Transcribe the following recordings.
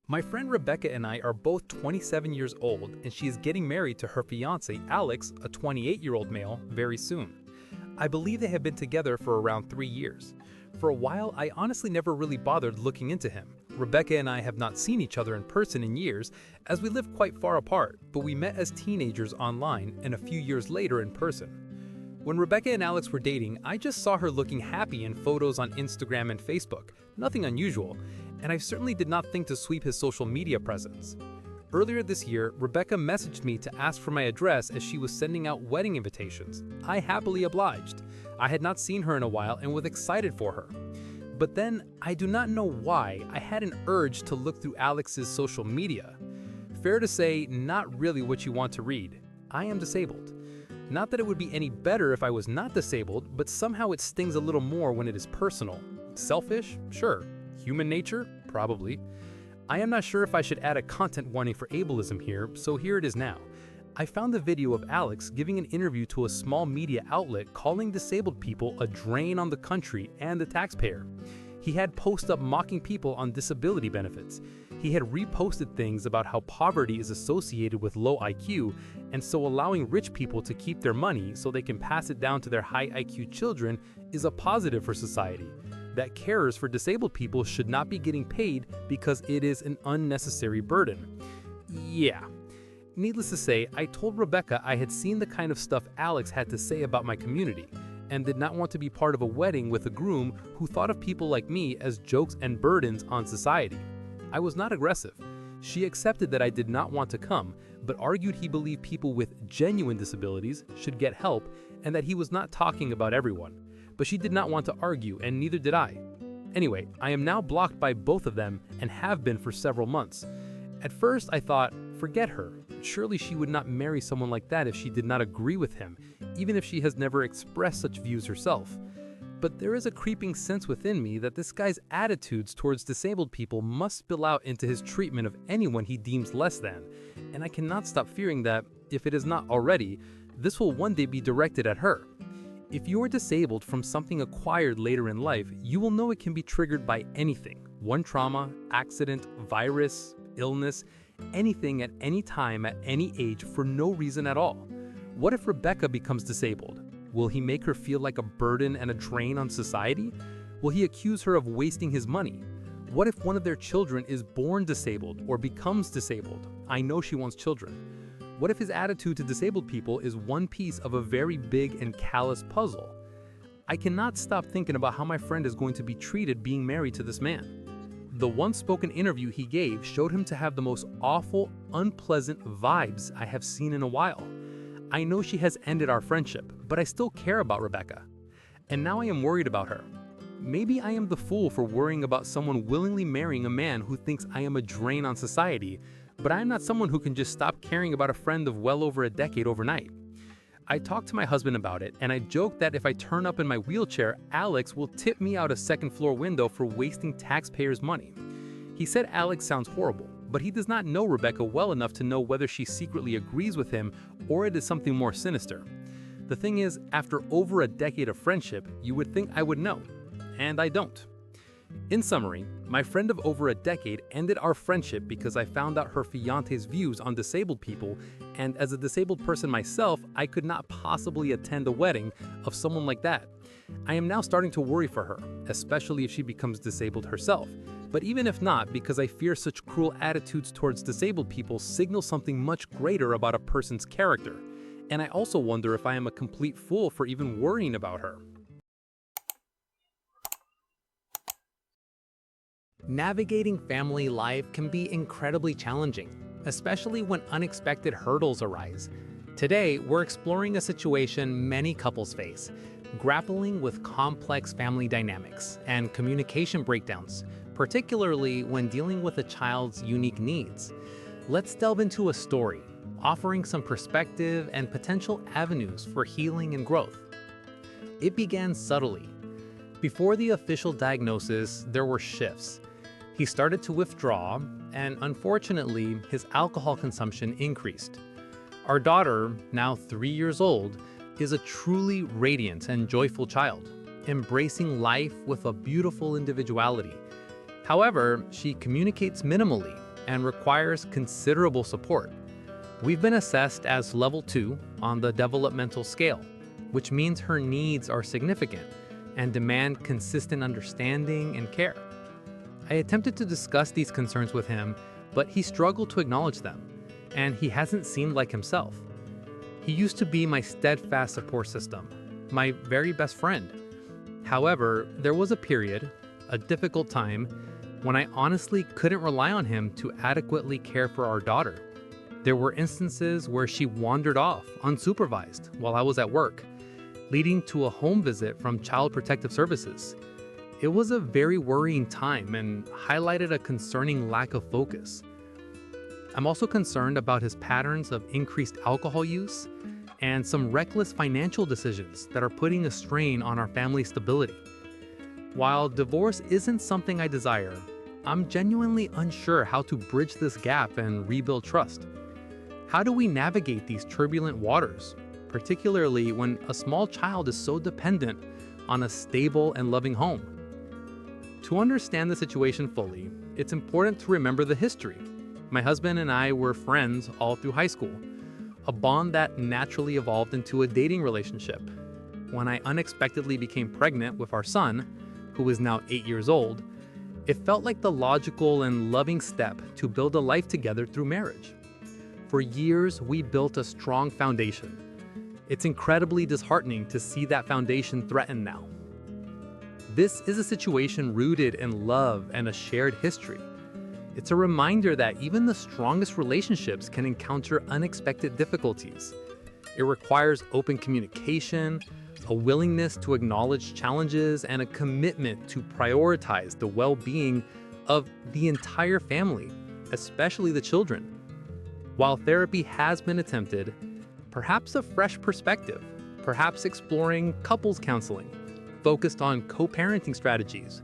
My friend Rebecca and I are both 27 years old, and she is getting married to her fiance, Alex, a 28-year-old male, very soon. I believe they have been together for around 3 years. For a while, I honestly never really bothered looking into him. Rebecca and I have not seen each other in person in years, as we live quite far apart, but we met as teenagers online and a few years later in person. When Rebecca and Alex were dating, I just saw her looking happy in photos on Instagram and Facebook, nothing unusual, and I certainly did not think to sweep his social media presence. Earlier this year, Rebecca messaged me to ask for my address as she was sending out wedding invitations. I happily obliged. I had not seen her in a while and was excited for her. But then, I do not know why, I had an urge to look through Alex's social media. Fair to say, not really what you want to read. I am disabled. Not that it would be any better if I was not disabled, but somehow it stings a little more when it is personal. Selfish? Sure. Human nature? Probably. I am not sure if I should add a content warning for ableism here, so here it is now. I found the video of Alex giving an interview to a small media outlet calling disabled people a drain on the country and the taxpayer. He had posts up mocking people on disability benefits. He had reposted things about how poverty is associated with low IQ, and so allowing rich people to keep their money so they can pass it down to their high IQ children is a positive for society. That carers for disabled people should not be getting paid because it is an unnecessary burden. Yeah. Needless to say, I told Rebecca I had seen the kind of stuff Alex had to say about my community, and did not want to be part of a wedding with a groom who thought of people like me as jokes and burdens on society. I was not aggressive. She accepted that I did not want to come, but argued he believed people with genuine disabilities should get help and that he was not talking about everyone. But she did not want to argue, and neither did I. Anyway, I am now blocked by both of them and have been for several months. At first, I thought, forget her. Surely she would not marry someone like that if she did not agree with him, even if she has never expressed such views herself. But there is a creeping sense within me that this guy's attitudes towards disabled people must spill out into his treatment of anyone he deems less than, and I cannot stop fearing that, if it is not already, this will one day be directed at her. If you are disabled from something acquired later in life, you will know it can be triggered by anything. One trauma, accident, virus, illness, anything at any time at any age for no reason at all. What if Rebecca becomes disabled? Will he make her feel like a burden and a drain on society? Will he accuse her of wasting his money? What if one of their children is born disabled or becomes disabled? I know she wants children. What if his attitude to disabled people is one piece of a very big and callous puzzle? I cannot stop thinking about how my friend is going to be treated being married to this man. The one-spoken interview he gave showed him to have the most awful, unpleasant vibes I have seen in a while. I know she has ended our friendship, but I still care about Rebecca. And now I am worried about her. Maybe I am the fool for worrying about someone willingly marrying a man who thinks I am a drain on society, but I am not someone who can just stop caring about a friend of well over a decade overnight. I talked to my husband about it, and I joked that if I turn up in my wheelchair, Alex will tip me out a second-floor window for wasting taxpayers' money. He said Alex sounds horrible, but he does not know Rebecca well enough to know whether she secretly agrees with him or it is something more sinister. The thing is, after over a decade of friendship, you would think I would know, and I don't. In summary, my friend of over a decade ended our friendship because I found out her fiance's views on disabled people, and as a disabled person myself, I could not possibly attend a wedding of someone like that. I am now starting to worry for her, especially if she becomes disabled herself. But even if not, because I fear such cruel attitudes towards disabled people signal something much greater about a person's character. And I also wonder if I am a complete fool for even worrying about her. Navigating family life can be incredibly challenging, especially when unexpected hurdles arise. Today, we're exploring a situation many couples face, grappling with complex family dynamics and communication breakdowns, particularly when dealing with a child's unique needs. Let's delve into a story, offering some perspective and potential avenues for healing and growth. It began subtly. Before the official diagnosis, there were shifts. He started to withdraw, and unfortunately, his alcohol consumption increased. Our daughter, now 3 years old, is a truly radiant and joyful child, embracing life with a beautiful individuality. However, she communicates minimally and requires considerable support. We've been assessed as level 2 on the developmental scale, which means her needs are significant and demand consistent understanding and care. I attempted to discuss these concerns with him, but he struggled to acknowledge them, and he hasn't seemed like himself. He used to be my steadfast support system, my very best friend. However, there was a period, a difficult time, when I honestly couldn't rely on him to adequately care for our daughter. There were instances where she wandered off unsupervised while I was at work, leading to a home visit from Child Protective Services. It was a very worrying time and highlighted a concerning lack of focus. I'm also concerned about his patterns of increased alcohol use and some reckless financial decisions that are putting a strain on our family stability. While divorce isn't something I desire, I'm genuinely unsure how to bridge this gap and rebuild trust. How do we navigate these turbulent waters, particularly when a small child is so dependent on a stable and loving home? To understand the situation fully, it's important to remember the history. My husband and I were friends all through high school, a bond that naturally evolved into a dating relationship. When I unexpectedly became pregnant with our son, who is now 8 years old, it felt like the logical and loving step to build a life together through marriage. For years, we built a strong foundation. It's incredibly disheartening to see that foundation threatened now. This is a situation rooted in love and a shared history. It's a reminder that even the strongest relationships can encounter unexpected difficulties. It requires open communication, a willingness to acknowledge challenges, and a commitment to prioritize the well-being of the entire family, especially the children. While therapy has been attempted, perhaps a fresh perspective, perhaps exploring couples counseling, focused on co-parenting strategies,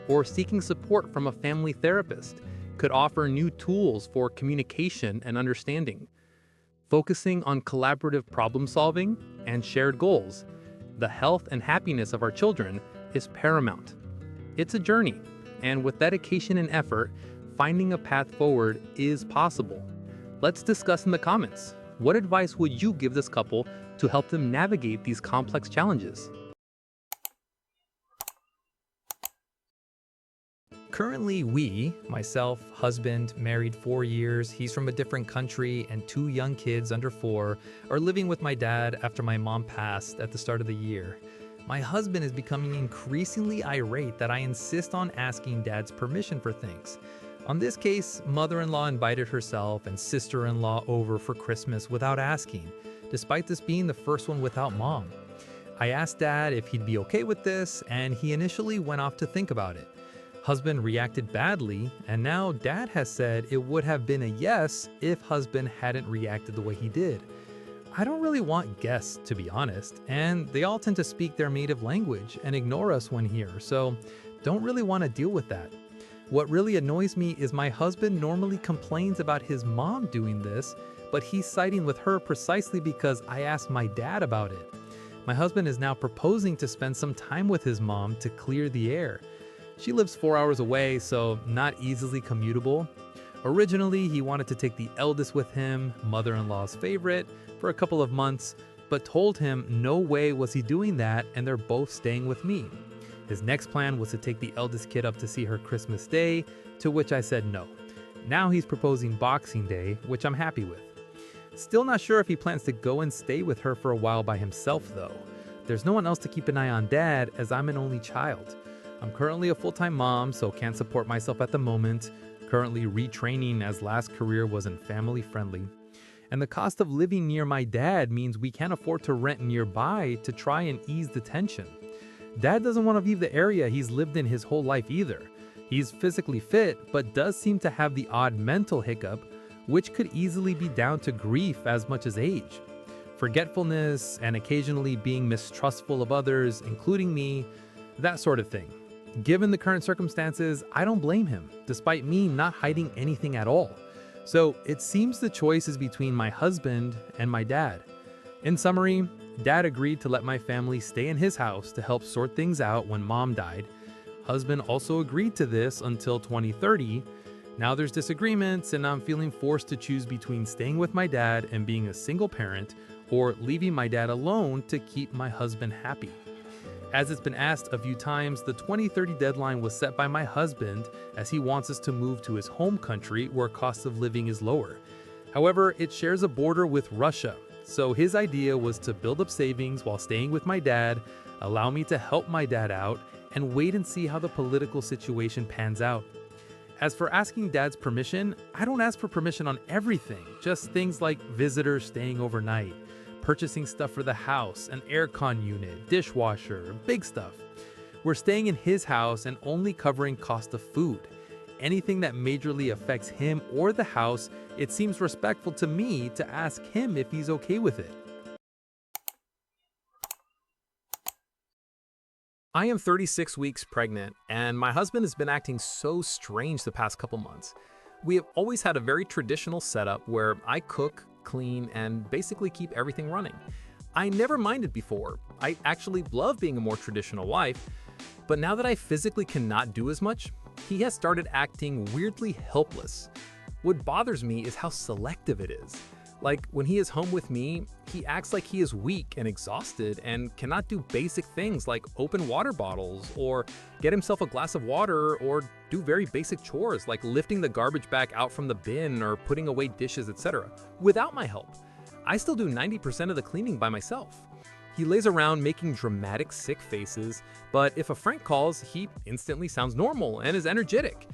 or seeking support from a family therapist could offer new tools for communication and understanding. Focusing on collaborative problem solving and shared goals, the health and happiness of our children is paramount. It's a journey, and with dedication and effort, finding a path forward is possible. Let's discuss in the comments. What advice would you give this couple to help them navigate these complex challenges? Currently, we, myself, husband, married 4 years, he's from a different country, and 2 young kids under 4, are living with my dad after my mom passed at the start of the year. My husband is becoming increasingly irate that I insist on asking dad's permission for things. On this case, mother-in-law invited herself and sister-in-law over for Christmas without asking, despite this being the first one without mom. I asked dad if he'd be okay with this, and he initially went off to think about it. Husband reacted badly, and now dad has said it would have been a yes if husband hadn't reacted the way he did. I don't really want guests, to be honest, and they all tend to speak their native language and ignore us when here, so don't really want to deal with that. What really annoys me is my husband normally complains about his mom doing this, but he's siding with her precisely because I asked my dad about it. My husband is now proposing to spend some time with his mom to clear the air. She lives 4 hours away, so not easily commutable. Originally, he wanted to take the eldest with him, mother-in-law's favorite, for a couple of months, but told him no way was he doing that and they're both staying with me. His next plan was to take the eldest kid up to see her Christmas Day, to which I said no. Now he's proposing Boxing Day, which I'm happy with. Still not sure if he plans to go and stay with her for a while by himself though. There's no one else to keep an eye on dad as I'm an only child. I'm currently a full-time mom, so can't support myself at the moment, currently retraining as last career wasn't family friendly. And the cost of living near my dad means we can't afford to rent nearby to try and ease the tension. Dad doesn't want to leave the area he's lived in his whole life either. He's physically fit, but does seem to have the odd mental hiccup, which could easily be down to grief as much as age. Forgetfulness and occasionally being mistrustful of others, including me, that sort of thing. Given the current circumstances, I don't blame him, despite me not hiding anything at all. So it seems the choice is between my husband and my dad. In summary, dad agreed to let my family stay in his house to help sort things out when mom died. Husband also agreed to this until 2030. Now there's disagreements, and I'm feeling forced to choose between staying with my dad and being a single parent, or leaving my dad alone to keep my husband happy. As it's been asked a few times, the 2030 deadline was set by my husband as he wants us to move to his home country where cost of living is lower. However, it shares a border with Russia, so his idea was to build up savings while staying with my dad, allow me to help my dad out, and wait and see how the political situation pans out. As for asking dad's permission, I don't ask for permission on everything, just things like visitors staying overnight, purchasing stuff for the house, an aircon unit, dishwasher, big stuff. We're staying in his house and only covering cost of food. Anything that majorly affects him or the house, it seems respectful to me to ask him if he's okay with it. I am 36 weeks pregnant, and my husband has been acting so strange the past couple months. We have always had a very traditional setup where I cook, clean, and basically keep everything running. I never minded before. I actually love being a more traditional wife, but now that I physically cannot do as much, he has started acting weirdly helpless. What bothers me is how selective it is. Like, when he is home with me, he acts like he is weak and exhausted and cannot do basic things like open water bottles or get himself a glass of water or do very basic chores like lifting the garbage bag out from the bin or putting away dishes, etc. without my help. I still do 90% of the cleaning by myself. He lays around making dramatic sick faces, but if a friend calls, he instantly sounds normal and is energetic.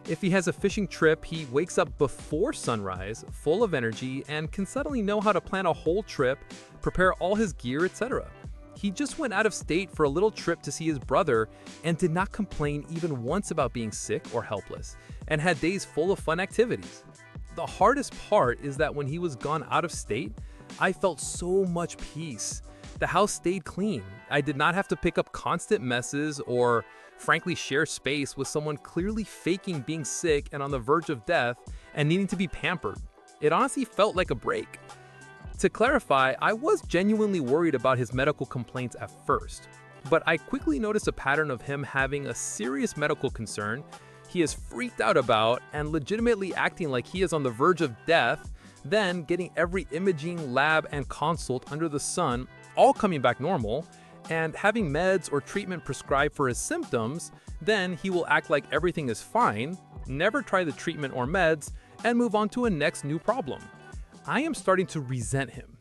If he has a fishing trip, he wakes up before sunrise, full of energy, and can suddenly know how to plan a whole trip, prepare all his gear, etc. He just went out of state for a little trip to see his brother and did not complain even once about being sick or helpless, and had days full of fun activities. The hardest part is that when he was gone out of state, I felt so much peace. The house stayed clean. I did not have to pick up constant messes or frankly share space with someone clearly faking being sick and on the verge of death and needing to be pampered. It honestly felt like a break. To clarify, I was genuinely worried about his medical complaints at first, but I quickly noticed a pattern of him having a serious medical concern he is freaked out about and legitimately acting like he is on the verge of death, then getting every imaging, lab, and consult under the sun all coming back normal, and having meds or treatment prescribed for his symptoms, then he will act like everything is fine, never try the treatment or meds, and move on to a next new problem. I am starting to resent him.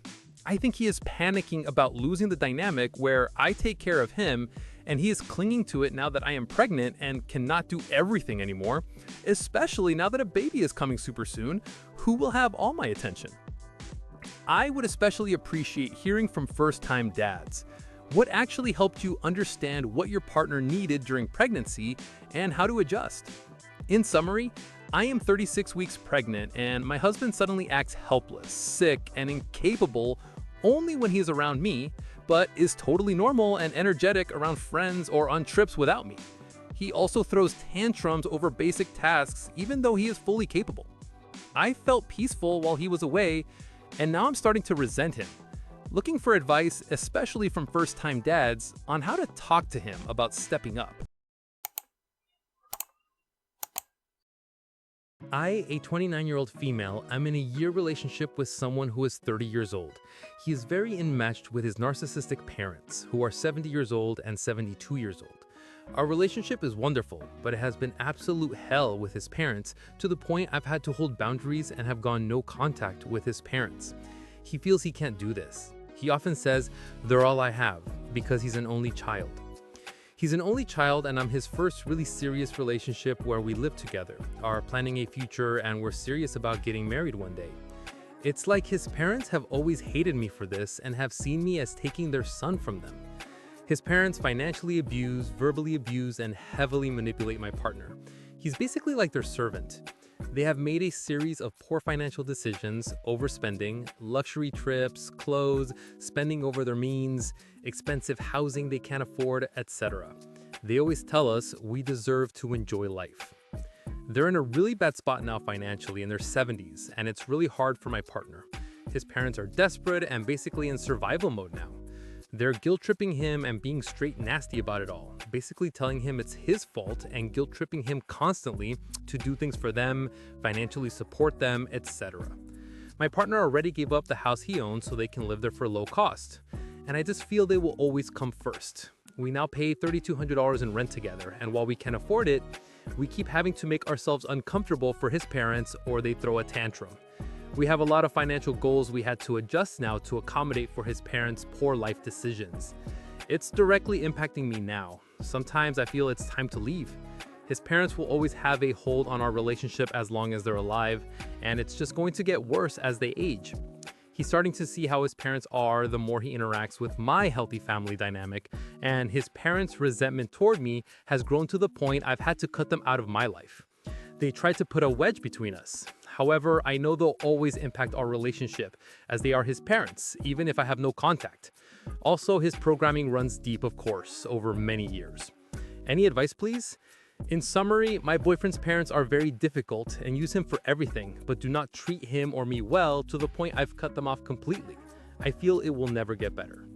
I think he is panicking about losing the dynamic where I take care of him and he is clinging to it now that I am pregnant and cannot do everything anymore, especially now that a baby is coming super soon, who will have all my attention. I would especially appreciate hearing from first-time dads. What actually helped you understand what your partner needed during pregnancy and how to adjust? In summary, I am 36 weeks pregnant and my husband suddenly acts helpless, sick, and incapable only when he is around me, but is totally normal and energetic around friends or on trips without me. He also throws tantrums over basic tasks even though he is fully capable. I felt peaceful while he was away, and now I'm starting to resent him. Looking for advice, especially from first-time dads, on how to talk to him about stepping up. I, a 29-year-old female, am in a year relationship with someone who is 30 years old. He is very enmeshed with his narcissistic parents, who are 70 years old and 72 years old. Our relationship is wonderful, but it has been absolute hell with his parents to the point I've had to hold boundaries and have gone no contact with his parents. He feels he can't do this. He often says, "They're all I have," because he's an only child. He's an only child and I'm his first really serious relationship where we live together, are planning a future, and we're serious about getting married one day. It's like his parents have always hated me for this and have seen me as taking their son from them. His parents financially abuse, verbally abuse, and heavily manipulate my partner. He's basically like their servant. They have made a series of poor financial decisions, overspending, luxury trips, clothes, spending over their means, expensive housing they can't afford, etc. They always tell us we deserve to enjoy life. They're in a really bad spot now financially in their 70s, and it's really hard for my partner. His parents are desperate and basically in survival mode now. They're guilt-tripping him and being straight nasty about it all, basically telling him it's his fault and guilt-tripping him constantly to do things for them, financially support them, etc. My partner already gave up the house he owns so they can live there for low cost, and I just feel they will always come first. We now pay $3,200 in rent together, and while we can afford it, we keep having to make ourselves uncomfortable for his parents or they throw a tantrum. We have a lot of financial goals we had to adjust now to accommodate for his parents' poor life decisions. It's directly impacting me now. Sometimes I feel it's time to leave. His parents will always have a hold on our relationship as long as they're alive, and it's just going to get worse as they age. He's starting to see how his parents are the more he interacts with my healthy family dynamic, and his parents' resentment toward me has grown to the point I've had to cut them out of my life. They tried to put a wedge between us. However, I know they'll always impact our relationship, as they are his parents, even if I have no contact. Also, his programming runs deep, of course, over many years. Any advice, please? In summary, my boyfriend's parents are very difficult and use him for everything, but do not treat him or me well to the point I've cut them off completely. I feel it will never get better.